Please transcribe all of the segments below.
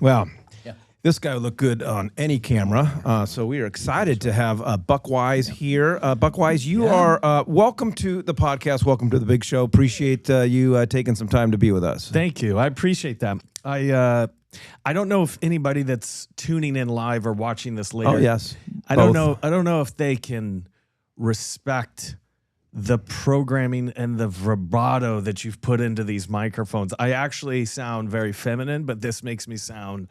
Well, Yeah. this guy would look good on any camera. So we are excited to have Buck Wise here. Buck Wise, you are welcome to the podcast. Welcome to the big show. Appreciate you taking some time to be with us. Thank you. I appreciate that. I don't know if anybody that's tuning in live or watching this later. Oh, yes. I don't know if they can respect the programming and the vibrato that you've put into these microphones. I actually sound very feminine, but this makes me sound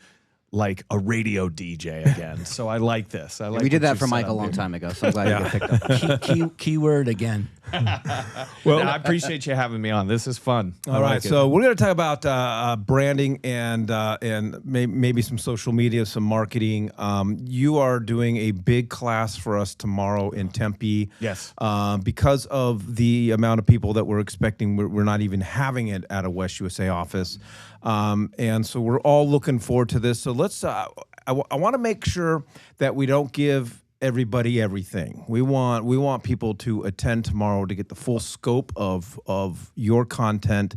like a radio DJ again. So I like this. We did that for Mike a long time ago, so I'm glad you got picked up. Keyword again. Well, I appreciate you having me on. This is fun. All right, so we're going to talk about branding and maybe some social media, some marketing. You are doing a big class for us tomorrow in Tempe. Yes. Because of the amount of people that we're expecting, we're not even having it at a West USA office. And so we're all looking forward to this. So let's, I want to make sure that we don't give everybody everything. We want people to attend tomorrow to get the full scope of your content.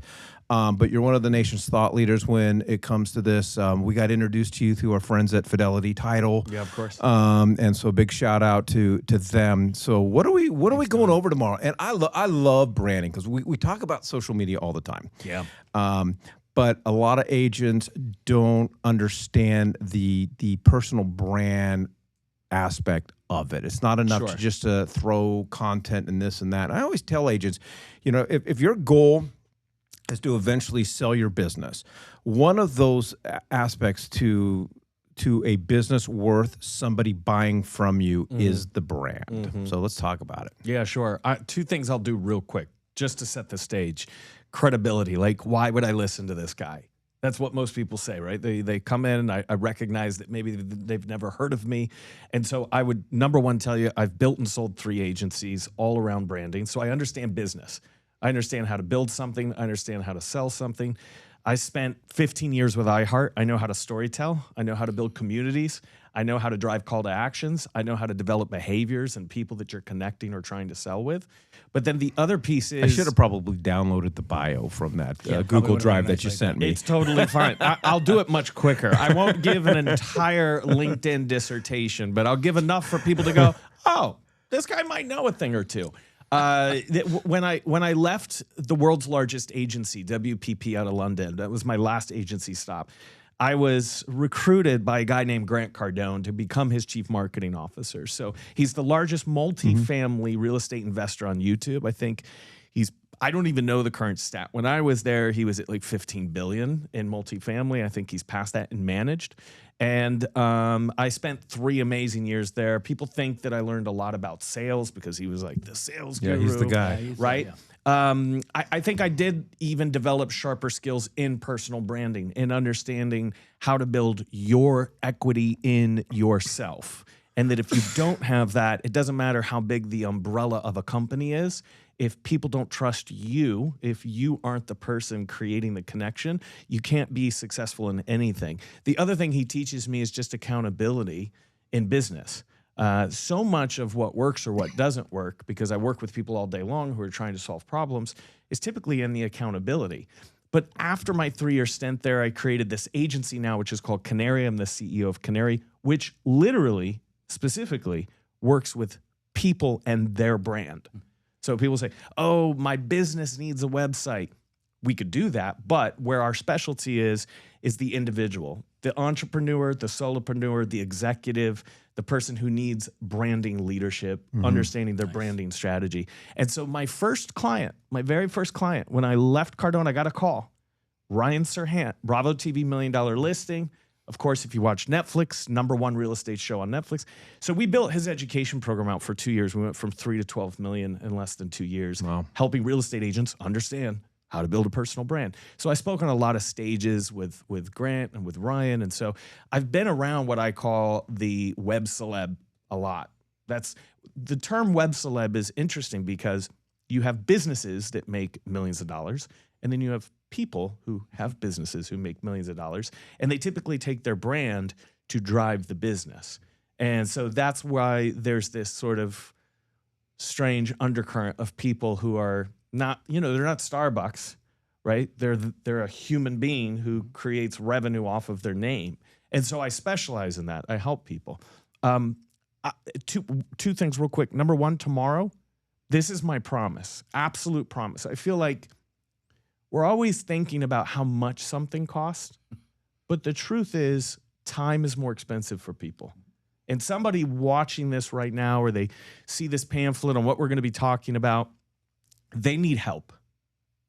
But you're one of the nation's thought leaders when it comes to this. We got introduced to you through our friends at Fidelity Title. Yeah, of course. And so a big shout out to them. So what are we going over tomorrow? And I love branding because we talk about social media all the time. Yeah. But a lot of agents don't understand the personal brand aspect of it. It's not enough to just throw content and this and that. And I always tell agents, if your goal is to eventually sell your business, one of those aspects to a business worth somebody buying from you is the brand. So let's talk about it. Yeah, sure. Two things I'll do real quick just to set the stage. Credibility. Like, why would I listen to this guy? That's what most people say, right? They come in, and I recognize that maybe they've never heard of me. And so I would, number one, tell you I've built and sold 3 agencies all around branding. So I understand business. I understand how to build something. I understand how to sell something. I spent 15 years with iHeart. I know how to storytell. I know how to build communities. I know how to drive call to actions. I know how to develop behaviors and people that you're connecting or trying to sell with. But then the other piece is... I should have probably downloaded the bio from that Google Drive that you sent me. It's totally fine. I'll do it much quicker. I won't give an entire LinkedIn dissertation, but I'll give enough for people to go, oh, this guy might know a thing or two. When I left the world's largest agency, WPP out of London, that was my last agency stop, I was recruited by a guy named Grant Cardone to become his chief marketing officer. So he's the largest multifamily real estate investor on YouTube. I think I don't even know the current stat. When I was there, he was at like 15 billion in multifamily. I think he's past that and managed. And I spent 3 amazing years there. People think that I learned a lot about sales because he was like the sales guru. Yeah, he's the guy. Right? I think I did even develop sharper skills in personal branding and understanding how to build your equity in yourself. And that if you don't have that, it doesn't matter how big the umbrella of a company is. If people don't trust you, if you aren't the person creating the connection, you can't be successful in anything. The other thing he teaches me is just accountability in business. So much of what works or what doesn't work, because I work with people all day long who are trying to solve problems, is typically in the accountability. But after my 3-year stint there, I created this agency now, which is called Canary. I'm the CEO of Canary, which literally, specifically, works with people and their brand. So people say, oh, my business needs a website. We could do that, but where our specialty is the individual, the entrepreneur, the solopreneur, the executive, the person who needs branding leadership, understanding their branding strategy. And so my very first client, when I left Cardone, I got a call. Ryan Serhant, Bravo TV $1 Million listing. Of course, if you watch Netflix, #1 real estate show on Netflix. So we built his education program out for 2 years. We went from 3 to 12 million in less than 2 years, helping real estate agents understand how to build a personal brand. So I spoke on a lot of stages with Grant and with Ryan. And so I've been around what I call the web celeb a lot. The term web celeb is interesting because you have businesses that make millions of dollars, and then you have people who have businesses who make millions of dollars, and they typically take their brand to drive the business. And so that's why there's this sort of strange undercurrent of people who are not, they're not Starbucks, right? They're a human being who creates revenue off of their name. And so I specialize in that. I help people. Two things real quick. Number one, tomorrow, this is my promise, absolute promise. I feel like we're always thinking about how much something costs, but the truth is time is more expensive for people. And somebody watching this right now, or they see this pamphlet on what we're going to be talking about, they need help.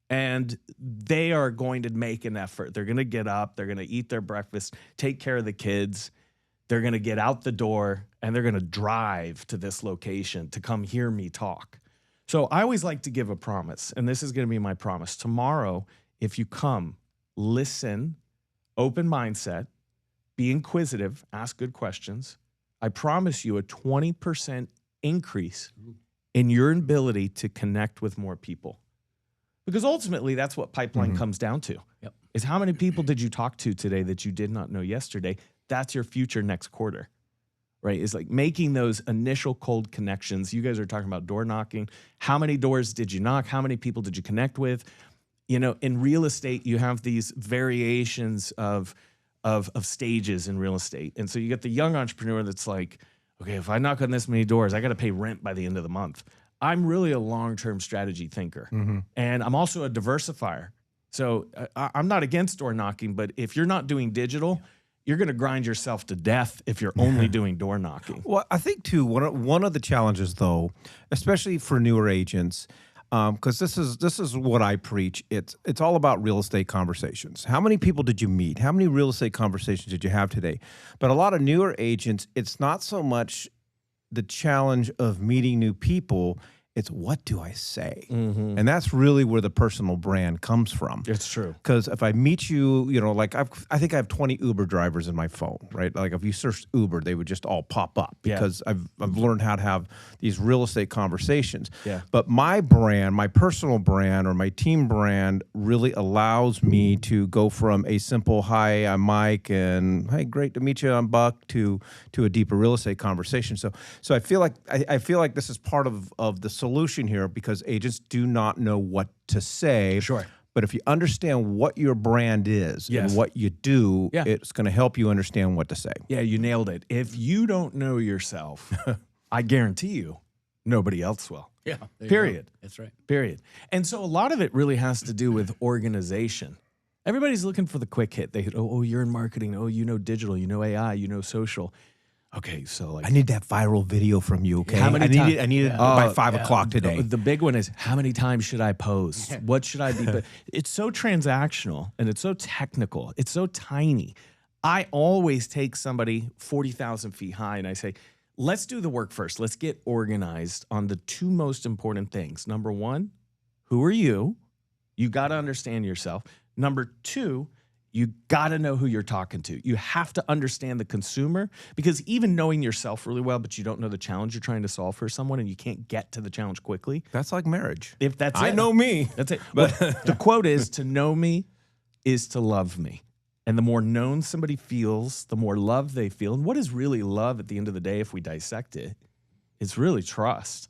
And they are going to make an effort. They're going to get up, they're going to eat their breakfast, take care of the kids. They're going to get out the door and they're going to drive to this location to come hear me talk. So I always like to give a promise, and this is going to be my promise. Tomorrow, if you come, listen, open mindset, be inquisitive, ask good questions, I promise you a 20% increase in your ability to connect with more people. Because ultimately, that's what pipeline comes down to. Yep. Is how many people did you talk to today that you did not know yesterday? That's your future next quarter, right? It's like making those initial cold connections. You guys are talking about door knocking. How many doors did you knock? How many people did you connect with? You know, in real estate, you have these variations of stages in real estate. And so you get the young entrepreneur that's like, okay, if I knock on this many doors, I got to pay rent by the end of the month. I'm really a long-term strategy thinker. And I'm also a diversifier. So I'm not against door knocking, but if you're not doing digital, you're going to grind yourself to death if you're only doing door knocking. Well, I think too, one of the challenges though, especially for newer agents, because this is what I preach. It's all about real estate conversations. How many people did you meet? How many real estate conversations did you have today? But a lot of newer agents, it's not so much the challenge of meeting new people. It's what do I say? And that's really where the personal brand comes from. It's true. Because if I meet you, you know, like I think I have 20 Uber drivers in my phone, right? Like if you search Uber, they would just all pop up because I've learned how to have these real estate conversations. Yeah. But my brand, my personal brand or my team brand really allows me to go from a simple, hi, I'm Mike, and hey, great to meet you, I'm Buck, to a deeper real estate conversation. So I feel like I feel like this is part of the solution here, because agents do not know what to say. Sure. But if you understand what your brand is and what you do, it's going to help you understand what to say. Yeah, you nailed it. If you don't know yourself, I guarantee you, nobody else will. Yeah. Period. That's right. Period. And so a lot of it really has to do with organization. Everybody's looking for the quick hit. They hit, oh, you're in marketing. Oh, you know digital. You know AI. You know social. Okay, so like I need that viral video from you. Okay, How many times? I need it by 5 o'clock today. The big one is, how many times should I post? What should I be? But it's so transactional and it's so technical. It's so tiny. I always take somebody 40,000 feet high and I say, let's do the work first. Let's get organized on the two most important things. Number one, who are you? You got to understand yourself. Number two, you got to know who you're talking to. You have to understand the consumer, because even knowing yourself really well, but you don't know the challenge you're trying to solve for someone and you can't get to the challenge quickly. That's like marriage. If that's I it. know me. That's it. But the quote is, to know me is to love me. And the more known somebody feels, the more love they feel. And what is really love at the end of the day, if we dissect it? It's really trust.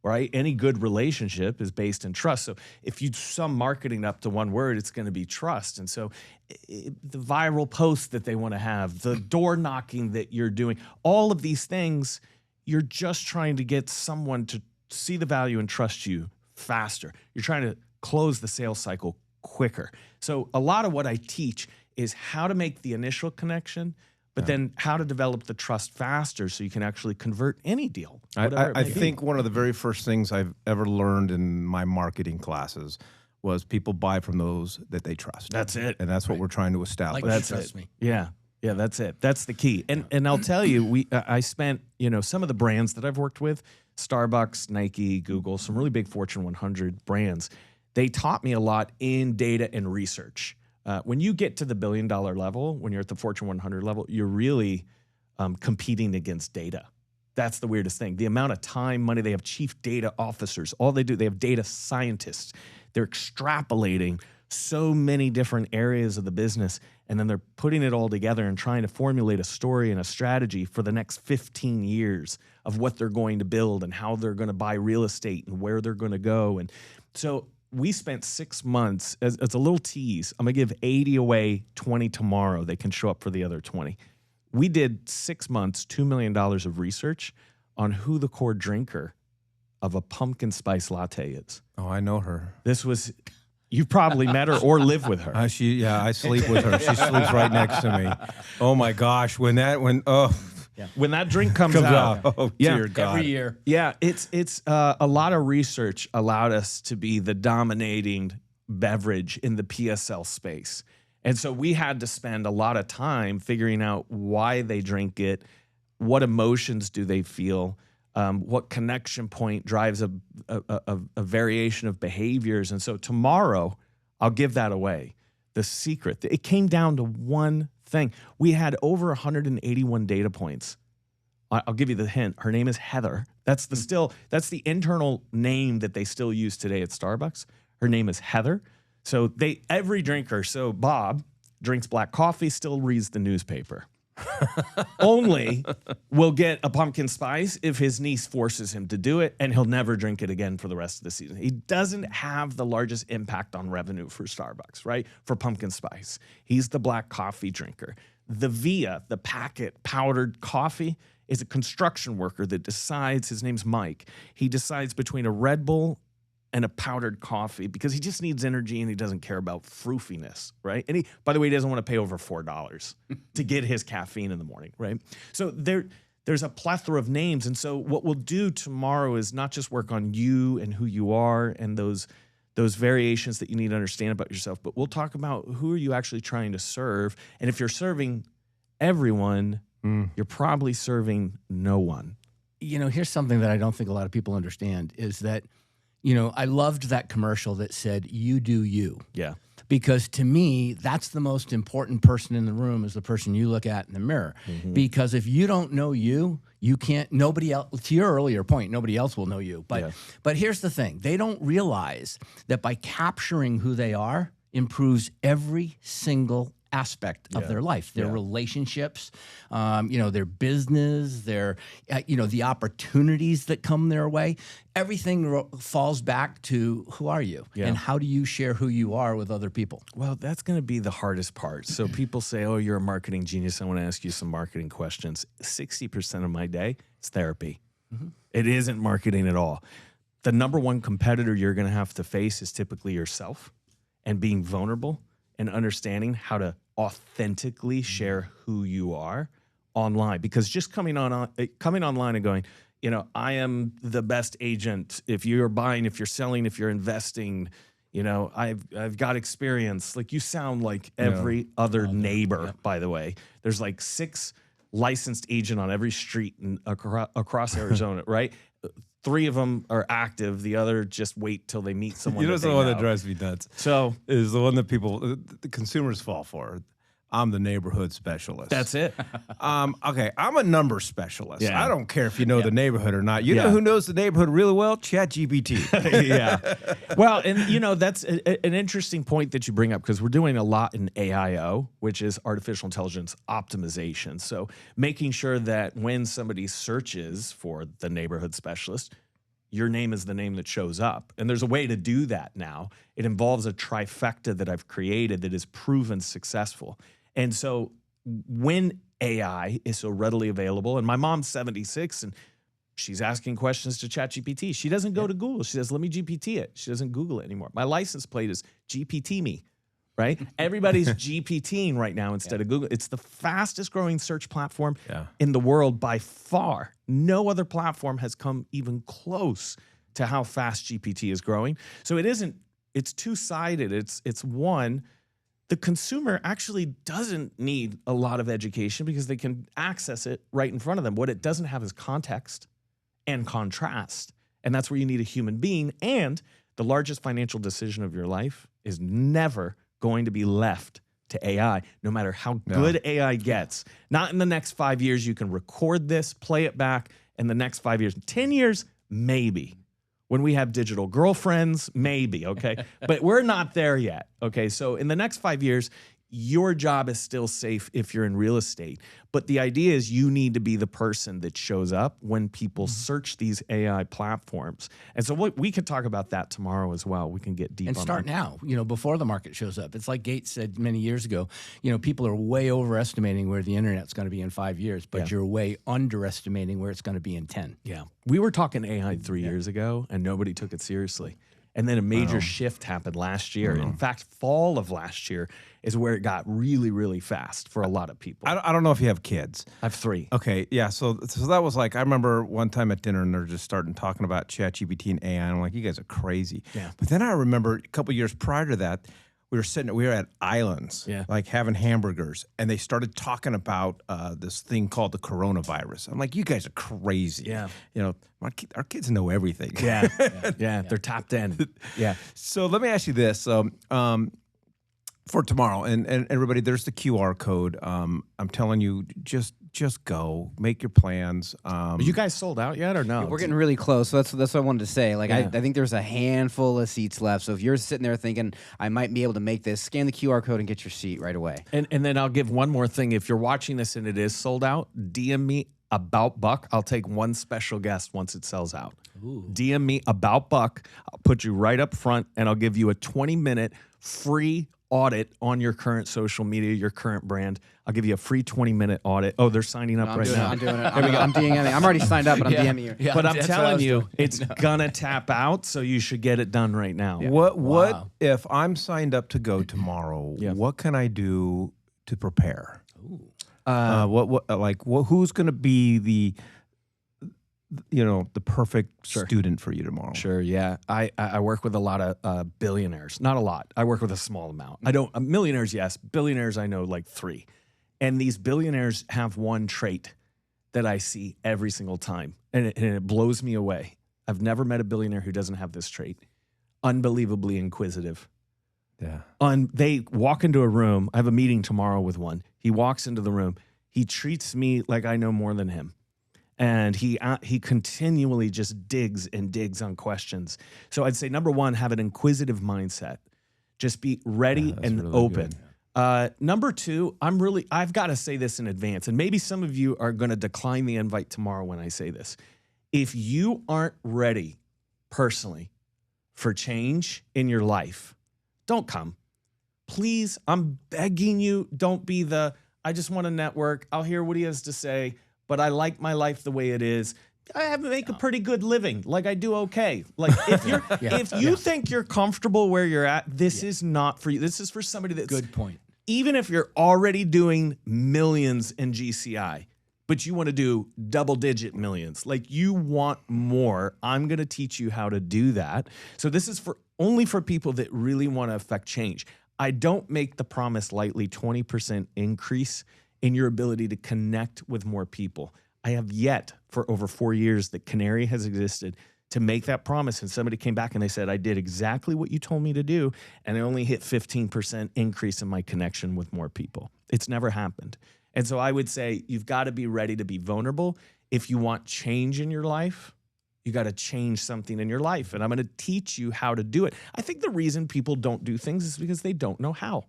Right? Any good relationship is based in trust. So if you sum marketing up to one word, it's going to be trust. And so the viral post that they want to have, the door knocking that you're doing, all of these things, you're just trying to get someone to see the value and trust you faster. You're trying to close the sales cycle quicker. So a lot of what I teach is how to make the initial connection, but then how to develop the trust faster so you can actually convert any deal. I think one of the very first things I've ever learned in my marketing classes was people buy from those that they trust. That's it. And that's what we're trying to establish. Like, That's trust it. me. Yeah. Yeah, that's it. That's the key. And I'll tell you, I spent, some of the brands that I've worked with, Starbucks, Nike, Google, some really big Fortune 100 brands, they taught me a lot in data and research. When you get to the $1 billion level, when you're at the Fortune 100 level, you're really competing against data. That's the weirdest thing. The amount of time, money, they have chief data officers. All they do, they have data scientists. They're extrapolating so many different areas of the business, and then they're putting it all together and trying to formulate a story and a strategy for the next 15 years of what they're going to build and how they're going to buy real estate and where they're going to go. And so we spent 6 months, as a little tease. I'm going to give 80 away, 20 tomorrow. They can show up for the other 20. We did 6 months, $2 million of research on who the core drinker of a pumpkin spice latte is. Oh, I know her. This was, you've probably met her or lived with her. I sleep with her. She sleeps right next to me. Oh my gosh, when that drink comes out. Oh dear God. Every year. Yeah, it's a lot of research allowed us to be the dominating beverage in the PSL space. And so we had to spend a lot of time figuring out why they drink it, what emotions do they feel, what connection point drives a variation of behaviors. And so tomorrow, I'll give that away. The secret. It came down to one thing. We had over 181 data points. I'll give you the hint. Her name is Heather. That's the internal name that they still use today at Starbucks. Her name is Heather. So every drinker, so Bob drinks black coffee, still reads the newspaper. Only will get a pumpkin spice if his niece forces him to do it, and he'll never drink it again for the rest of the season. He doesn't have the largest impact on revenue for Starbucks, right? For pumpkin spice. He's the black coffee drinker. The Via, the packet powdered coffee, is a construction worker that decides, his name's Mike, he decides between a Red Bull and a powdered coffee because he just needs energy and he doesn't care about froofiness, right? And by the way, he doesn't want to pay over $4 to get his caffeine in the morning, right? So there's a plethora of names. And so what we'll do tomorrow is not just work on you and who you are and those variations that you need to understand about yourself, but we'll talk about who are you actually trying to serve. And if you're serving everyone, you're probably serving no one. Here's something that I don't think a lot of people understand is that, I loved that commercial that said, you do you. Yeah. Because to me, that's the most important person in the room is the person you look at in the mirror. Mm-hmm. Because if you don't know you can't, nobody else, to your earlier point, nobody else will know you. But here's the thing. They don't realize that by capturing who they are improves every single aspect of their life, their relationships, their business, their, the opportunities that come their way. Everything falls back to who are you and how do you share who you are with other people? Well, that's going to be the hardest part. So people say, oh, you're a marketing genius. I want to ask you some marketing questions. 60% of my day is therapy. Mm-hmm. It isn't marketing at all. The number one competitor you're going to have to face is typically yourself and being vulnerable and understanding how to authentically share who you are online. Because just coming online and going, I am the best agent. If you're buying, if you're selling, if you're investing, I've got experience. Like you sound like every other neighbor, by the way. There's like 6 licensed agent on every street across Arizona, right? 3 of them are active. The other just wait till they meet someone. The one that drives me nuts. So is the one that the consumers fall for. I'm the neighborhood specialist. That's it. Okay, I'm a number specialist. Yeah. I don't care if you know the neighborhood or not. You know who knows the neighborhood really well? ChatGPT. Yeah. Well, and that's an interesting point that you bring up because we're doing a lot in AIO, which is artificial intelligence optimization. So making sure that when somebody searches for the neighborhood specialist, your name is the name that shows up. And there's a way to do that now. It involves a trifecta that I've created that is proven successful. And so when AI is so readily available, and my mom's 76 and she's asking questions to ChatGPT. She doesn't go to Google. She says, let me GPT it. She doesn't Google it anymore. My license plate is GPT me, right? Everybody's GPTing right now instead of Google. It's the fastest growing search platform in the world by far. No other platform has come even close to how fast GPT is growing. So it's two-sided. It's one, the consumer actually doesn't need a lot of education because they can access it right in front of them. What it doesn't have is context and contrast. And that's where you need a human being. And the largest financial decision of your life is never going to be left to AI, no matter how good AI gets. Not in the next 5 years. You can record this, play it back in the next 5 years. 10 years, maybe. When we have digital girlfriends, maybe, okay? But we're not there yet, okay? So in the next 5 years, your job is still safe if you're in real estate. But the idea is you need to be the person that shows up when people search these AI platforms. And so we could talk about that tomorrow as well. We can get deep And on start that. now, before the market shows up. It's like Gates said many years ago, people are way overestimating where the internet's going to be in 5 years, but you're way underestimating where it's going to be in 10. Yeah. We were talking AI 3 years ago, and nobody took it seriously. And then a major shift happened last year. In fact, fall of last year is where it got really, really fast for a lot of people. I don't know if you have kids. I have 3. Okay, yeah. So that was like, I remember one time at dinner and they're just starting talking about ChatGPT and AI. And I'm like, you guys are crazy. Yeah. But then I remember a couple years prior to that, we were at islands, like having hamburgers, and they started talking about this thing called the coronavirus. I'm like, you guys are crazy. Yeah. Our kids know everything. Yeah. They're tapped in. Yeah. So let me ask you this. For tomorrow, and everybody, there's the QR code. I'm telling you, just go, make your plans. Are you guys sold out yet or no? We're getting really close. So that's what I wanted to say. Like, I think there's a handful of seats left. So if you're sitting there thinking, I might be able to make this, scan the QR code and get your seat right away. And then I'll give one more thing. If you're watching this and it is sold out, DM me about Buck. I'll take one special guest once it sells out. DM me about Buck. I'll put you right up front, and I'll give you a 20-minute free audit on your current social media, your current brand. I'll give you a free 20-minute audit. Oh, they're signing up now. I'm doing it. I'm DMing. I'm already signed up, but I'm DMing you. Yeah, But I'm that's what I telling was you, doing. it's gonna tap out, so you should get it done right now. What if I'm signed up to go tomorrow? Yeah. What can I do to prepare? Who's going to be the perfect student for you tomorrow? Sure, yeah. I work with a lot of billionaires. Not a lot. I work with a small amount. I don't millionaires, yes. Billionaires, I know like 3. And these billionaires have one trait that I see every single time, and it blows me away. I've never met a billionaire who doesn't have this trait. Unbelievably inquisitive. Yeah. They walk into a room. I have a meeting tomorrow with one. He walks into the room. He treats me like I know more than him. And he continually just digs and digs on questions. So I'd say, number 1, have an inquisitive mindset. Just be ready and really open. good. Number 2, I've got to say this in advance, and maybe some of you are going to decline the invite tomorrow when I say this. If you aren't ready personally for change in your life, don't come. Please, I'm begging you, don't be I just want to network. I'll hear what he has to say, but I like my life the way it is. I make a pretty good living. Like, I do okay. Like, if you think you're comfortable where you're at, this is not for you. This is for somebody that's Good point. Even if you're already doing millions in GCI, but you want to do double-digit millions, like you want more, I'm going to teach you how to do that. So this is only for people that really want to affect change. I don't make the promise lightly, 20% increase in your ability to connect with more people. I have yet, for over 4 years that Canary has existed, to make that promise. And somebody came back and they said, I did exactly what you told me to do, and I only hit 15% increase in my connection with more people. It's never happened. And so I would say you've got to be ready to be vulnerable. If you want change in your life, you got to change something in your life. And I'm going to teach you how to do it. I think the reason people don't do things is because they don't know how.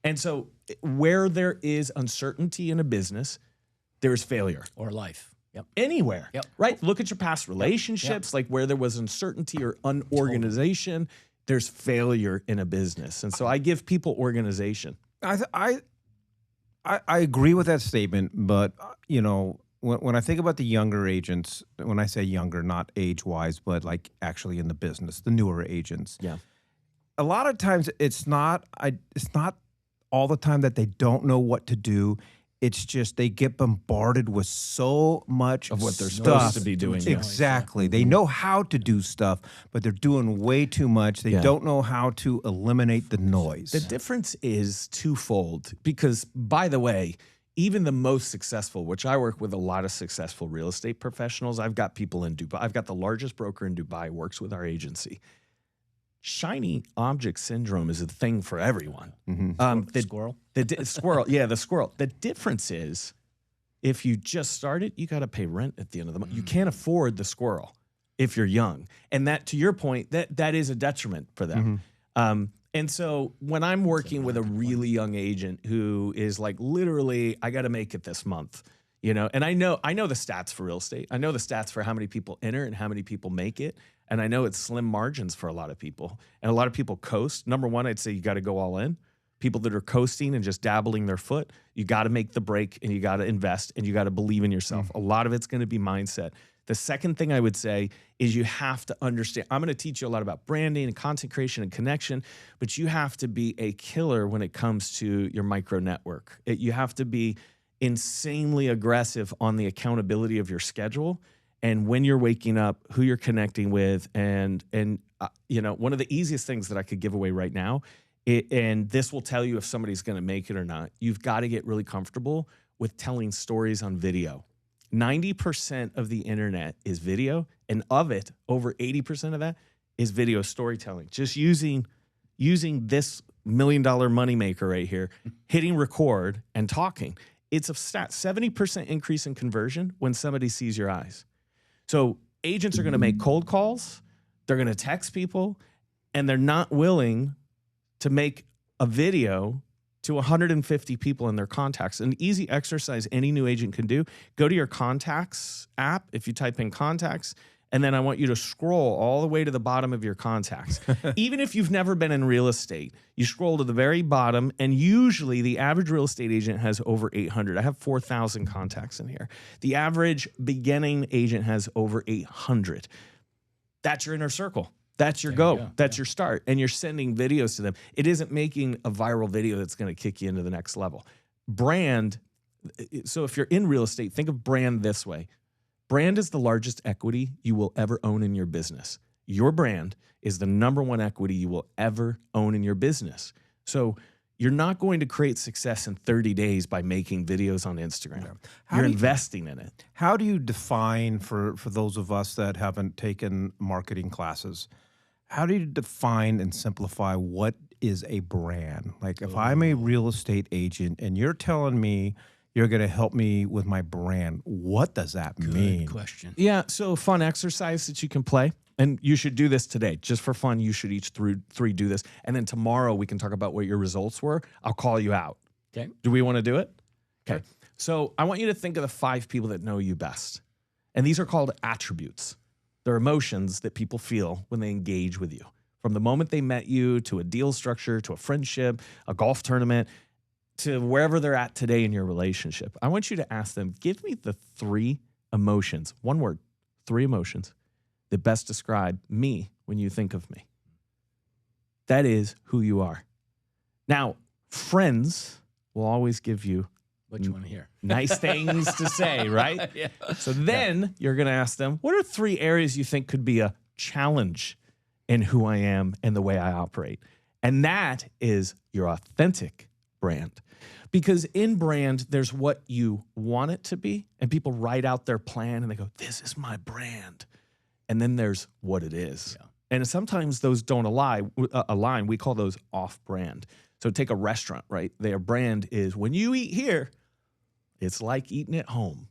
And so where there is uncertainty in a business, there's failure. Or life. Yep. Anywhere. Yep. Right? Look at your past relationships, like where there was uncertainty or unorganization, there's failure in a business. And so I give people organization. I agree with that statement, but when I think about the younger agents, when I say younger, not age-wise, but like actually in the business, the newer agents. Yeah. A lot of times it's not all the time that they don't know what to do. It's just they get bombarded with so much Of what they're stuff. supposed to be doing. Yeah. Exactly. They know how to do stuff, but they're doing way too much. They don't know how to eliminate the noise. The difference is twofold because, by the way, even the most successful, which I work with a lot of successful real estate professionals. I've got people in Dubai. I've got the largest broker in Dubai works with our agency. Shiny object syndrome is a thing for everyone. The squirrel? Squirrel. Yeah, the squirrel. The difference is if you just started, you got to pay rent at the end of the month. You can't afford the squirrel if you're young. And that, to your point, that is a detriment for them. And so when I'm working with a really young agent who is like, literally, I got to make it this month, you know, and I know the stats for real estate. I know the stats for how many people enter and how many people make it. And I know it's slim margins for a lot of people. And a lot of people coast. Number one, I'd say you got to go all in. People that are coasting and just dabbling their foot, you got to make the break and you got to invest and you got to believe in yourself. A lot of it's going to be mindset. The second thing I would say is you have to understand. I'm going to teach you a lot about branding and content creation and connection, but you have to be a killer when it comes to your micro network. You have to be insanely aggressive on the accountability of your schedule and when you're waking up, who you're connecting with, and you know, one of the easiest things that I could give away right now, and this will tell you if somebody's going to make it or not. You've got to get really comfortable with telling stories on video. 90% of the internet is video, and of it, over 80% of that is video storytelling. Just using this $1 million moneymaker right here, hitting record and talking. It's a stat, 70% increase in conversion when somebody sees your eyes. So agents are going to make cold calls, they're going to text people, and they're not willing to make a video to 150 people in their contacts. An easy exercise any new agent can do, go to your contacts app, if you type in contacts, and then I want you to scroll all the way to the bottom of your contacts. Even if you've never been in real estate, you scroll to the very bottom, and usually the average real estate agent has over 800. I have 4,000 contacts in here. The average beginning agent has over 800. That's your inner circle. That's your go. That's your start. And you're sending videos to them. It isn't making a viral video that's going to kick you into the next level. Brand. So if you're in real estate, think of brand this way. Brand is the largest equity you will ever own in your business. Your brand is the number one equity you will ever own in your business. So you're not going to create success in 30 days by making videos on Instagram. You're investing in it. How do you define, for those of us that haven't taken marketing classes, how do you define and simplify what is a brand? Like if I'm a real estate agent and you're telling me you're going to help me with my brand, what does that mean? Good question. Yeah, so fun exercise that you can play. And you should do this today. Just for fun, you should each three do this. And then tomorrow we can talk about what your results were. I'll call you out. Okay. Do we want to do it? Okay. So I want you to think of the 5 people that know you best. And these are called attributes. They're emotions that people feel when they engage with you. From the moment they met you, to a deal structure, to a friendship, a golf tournament, to wherever they're at today in your relationship. I want you to ask them, give me the 3 emotions, one word, 3 emotions that best describe me when you think of me. That is who you are. Now, friends will always give you What you want to hear? nice things to say, right? Yeah. So then you're going to ask them, what are 3 areas you think could be a challenge in who I am and the way I operate? And that is your authentic brand. Because in brand, there's what you want it to be, and people write out their plan and they go, this is my brand. And then there's what it is. Yeah. And sometimes those don't align. We call those off-brand. So take a restaurant, right? Their brand is, when you eat here, it's like eating at home.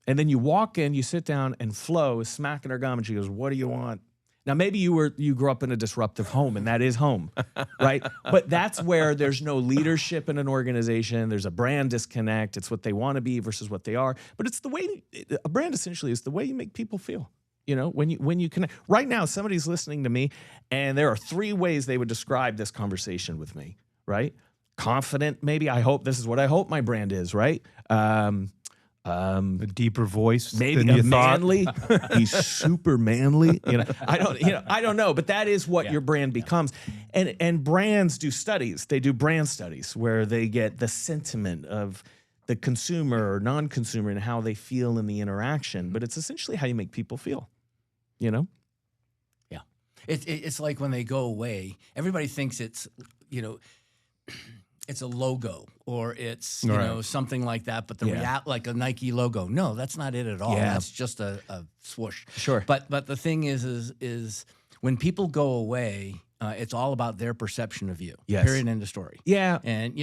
And then you walk in, you sit down, and Flo is smacking her gum, and she goes, what do you want? Now, maybe you grew up in a disruptive home, and that is home, right? But that's where there's no leadership in an organization. There's a brand disconnect. It's what they want to be versus what they are. But it's the way, a brand essentially is the way you make people feel. You know, when you connect. Right now, somebody's listening to me, and there are 3 ways they would describe this conversation with me, right? Confident, maybe. This is what I hope my brand is, right? A deeper voice, maybe than you manly. He's super manly. I don't know, but that is what your brand becomes. And brands do studies. They do brand studies where they get the sentiment of the consumer or non-consumer and how they feel in the interaction. But it's essentially how you make people feel. You know? Yeah. It's like when they go away, everybody thinks it's, it's a logo or it's, something like that. But like a Nike logo. No, that's not it at all. Yeah. That's just a swoosh. Sure. But the thing is when people go away, it's all about their perception of you. Yes. Period. End of story. Yeah. And,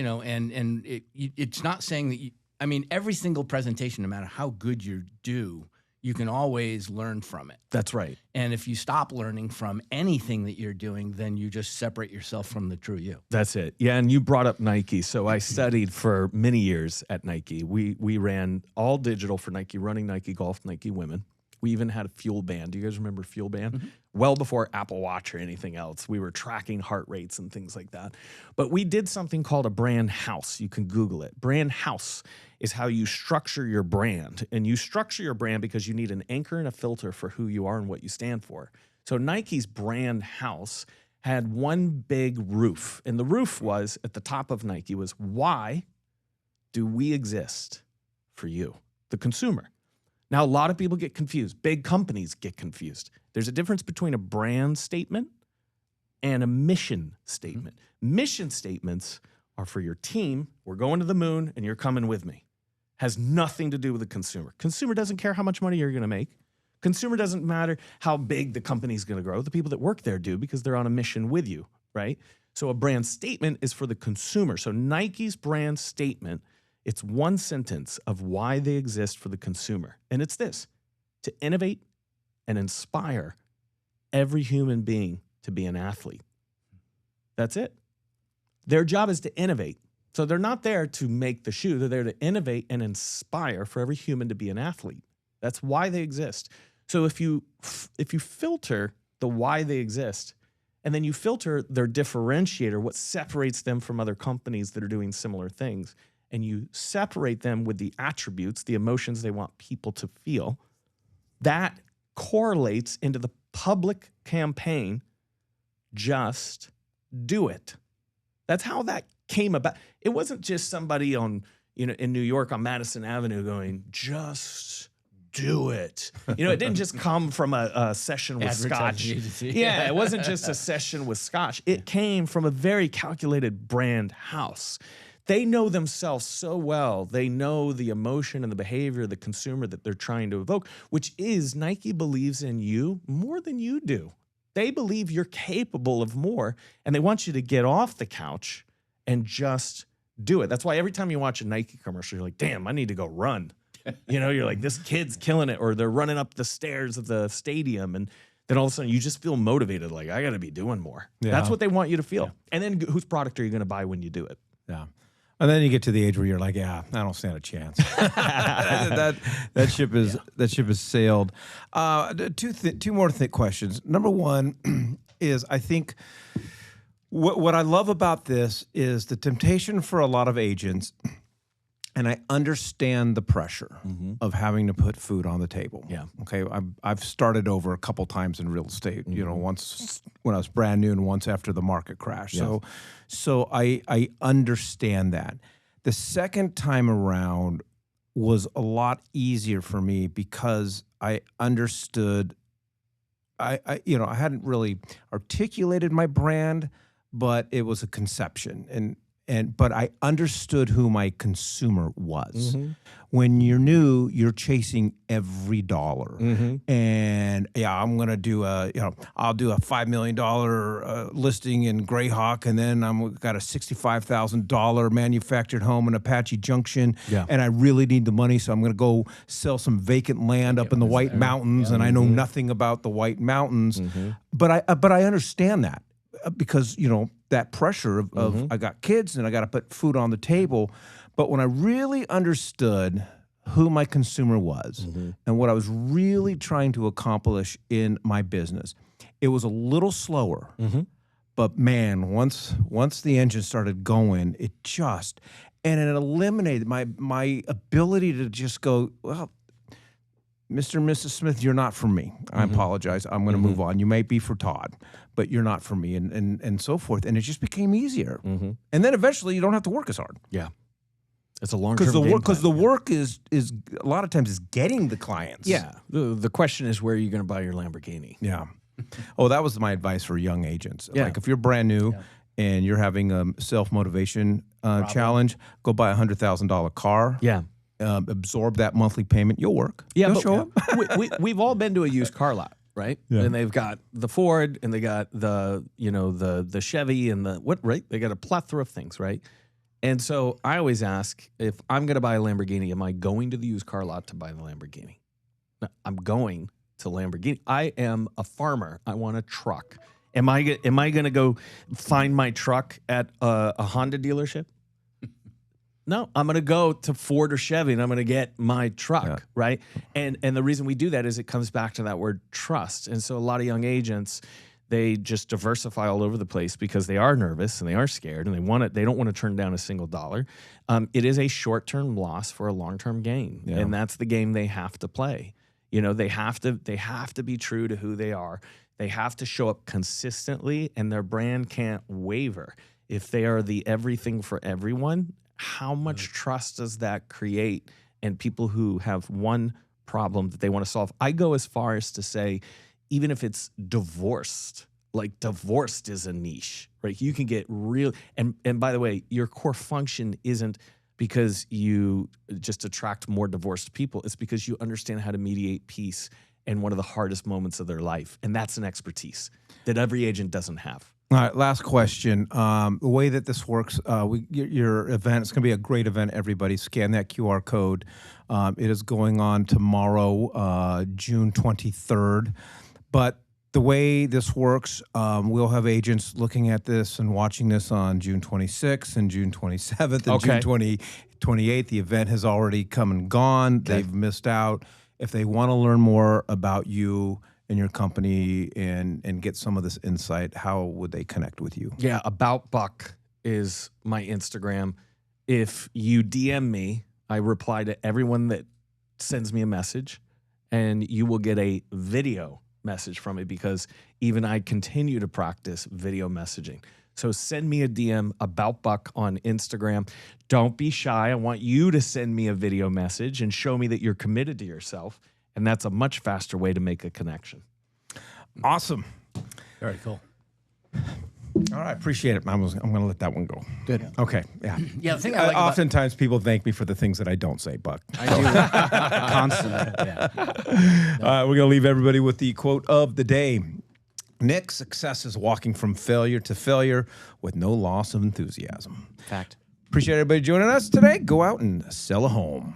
it's not saying that every single presentation, no matter how good you do, you can always learn from it. That's right. And if you stop learning from anything that you're doing, then you just separate yourself from the true you. That's it. Yeah, and you brought up Nike. So I studied for many years at Nike. We ran all digital for Nike, running, Nike Golf, Nike Women. We even had a Fuel Band. Do you guys remember Fuel Band? Well before Apple Watch or anything else. We were tracking heart rates and things like that. But we did something called a brand house. You can Google it. Brand house is how you structure your brand. And you structure your brand because you need an anchor and a filter for who you are and what you stand for. So Nike's brand house had one big roof. And the roof was, at the top of Nike, was, why do we exist for you, the consumer? Now, a lot of people get confused. Big companies get confused. There's a difference between a brand statement and a mission statement. Mission statements are for your team. We're going to the moon and you're coming with me. Has nothing to do with the consumer. Consumer doesn't care how much money you're going to make. Consumer doesn't matter how big the company's going to grow. The people that work there do, because they're on a mission with you, right? So a brand statement is for the consumer. So Nike's brand statement, it's one sentence of why they exist for the consumer. And it's this: to innovate and inspire every human being to be an athlete. That's it. Their job is to innovate. So they're not there to make the shoe. They're there to innovate and inspire for every human to be an athlete. That's why they exist. So if you filter the why they exist, and then you filter their differentiator, what separates them from other companies that are doing similar things, and you separate them with the attributes, the emotions they want people to feel, that correlates into the public campaign, just do it. That's how that came about. It wasn't just somebody in New York on Madison Avenue going, just do it. It didn't just come from a session with Scotch. Yeah, it wasn't just a session with Scotch. It came from a very calculated brand house. They know themselves so well. They know the emotion and the behavior of the consumer that they're trying to evoke, which is Nike believes in you more than you do. They believe you're capable of more, and they want you to get off the couch and just do it. That's why every time you watch a Nike commercial, you're like, damn, I need to go run. You're like, this kid's killing it, or they're running up the stairs of the stadium, and then all of a sudden you just feel motivated, like, I got to be doing more. Yeah. That's what they want you to feel. Yeah. And then whose product are you going to buy when you do it? Yeah. And then you get to the age where you're like, yeah, I don't stand a chance. that ship is sailed. Two more questions. Number one is, I think what I love about this is the temptation for a lot of agents, and I understand the pressure of having to put food on the table. Yeah. Okay. I've started over a couple times in real estate. Once when I was brand new and once after the market crash. Yeah. So I understand that. The second time around was a lot easier for me because I understood. I hadn't really articulated my brand, but it was a conception, but I understood who my consumer was. Mm-hmm. When you're new, you're chasing every dollar. Mm-hmm. And I'm going to do I'll do a $5 million listing in Greyhawk, and then got a $65,000 manufactured home in Apache Junction. Yeah. And I really need the money, so I'm going to go sell some vacant land up in the White Mountains, and I know nothing about the White Mountains. Mm-hmm. But I understand that. Because, that pressure of I got kids and I got to put food on the table. But when I really understood who my consumer was and what I was really trying to accomplish in my business, it was a little slower. Mm-hmm. But man, once the engine started going, it eliminated my ability to just go, well, Mr. and Mrs. Smith, you're not for me. I apologize. I'm going to move on. You may be for Todd, but you're not for me, and so forth. And it just became easier. Mm-hmm. And then eventually you don't have to work as hard. Yeah. It's a long-term because the work is a lot of times is getting the clients. Yeah. The question is, where are you going to buy your Lamborghini? Yeah. Oh, that was my advice for young agents. Yeah. Like if you're brand new and you're having a self-motivation challenge, go buy a $100,000 car. Yeah. Absorb that monthly payment. You'll work. Yeah, you'll show up. We've all been to a used car lot, right? Yeah. And they've got the Ford, and they got the Chevy, and they got a plethora of things, right? And so I always ask, if I'm going to buy a Lamborghini, am I going to the used car lot to buy the Lamborghini? No, I'm going to Lamborghini. I am a farmer. I want a truck. Am I going to go find my truck at a Honda dealership? No, I'm going to go to Ford or Chevy and I'm going to get my truck, right? And the reason we do that is it comes back to that word trust. And so a lot of young agents, they just diversify all over the place because they are nervous and they are scared and they don't want to turn down a single dollar. It is a short-term loss for a long-term gain. Yeah. And that's the game they have to play. You know, they have to be true to who they are. They have to show up consistently and their brand can't waver. If they are the everything for everyone, how much trust does that create? And people who have one problem that they want to solve. I go as far as to say, even if it's divorced, like divorced is a niche, right? You can get real, and by the way, your core function isn't because you just attract more divorced people. It's because you understand how to mediate peace in one of the hardest moments of their life. And that's an expertise that every agent doesn't have. All right, last question. The way that this works, your event, it's going to be a great event, everybody. Scan that QR code. It is going on tomorrow, June 23rd. But the way this works, we'll have agents looking at this and watching this on June 26th and June 27th and June 28th. The event has already come and gone. Okay. They've missed out. If they want to learn more about you and your company and get some of this insight, how would they connect with you? Yeah, About Buck is my Instagram. If you DM me, I reply to everyone that sends me a message, and you will get a video message from me because even I continue to practice video messaging. So send me a DM, About Buck, on Instagram. Don't be shy. I want you to send me a video message and show me that you're committed to yourself. And that's a much faster way to make a connection. Awesome. Very cool. All right, appreciate it. I'm going to let that one go. Good. Okay, yeah. Yeah, the thing I like oftentimes people thank me for the things that I don't say, Buck. I do constantly. Yeah. We're going to leave everybody with the quote of the day. Nick, success is walking from failure to failure with no loss of enthusiasm. Fact. Appreciate everybody joining us today. Go out and sell a home.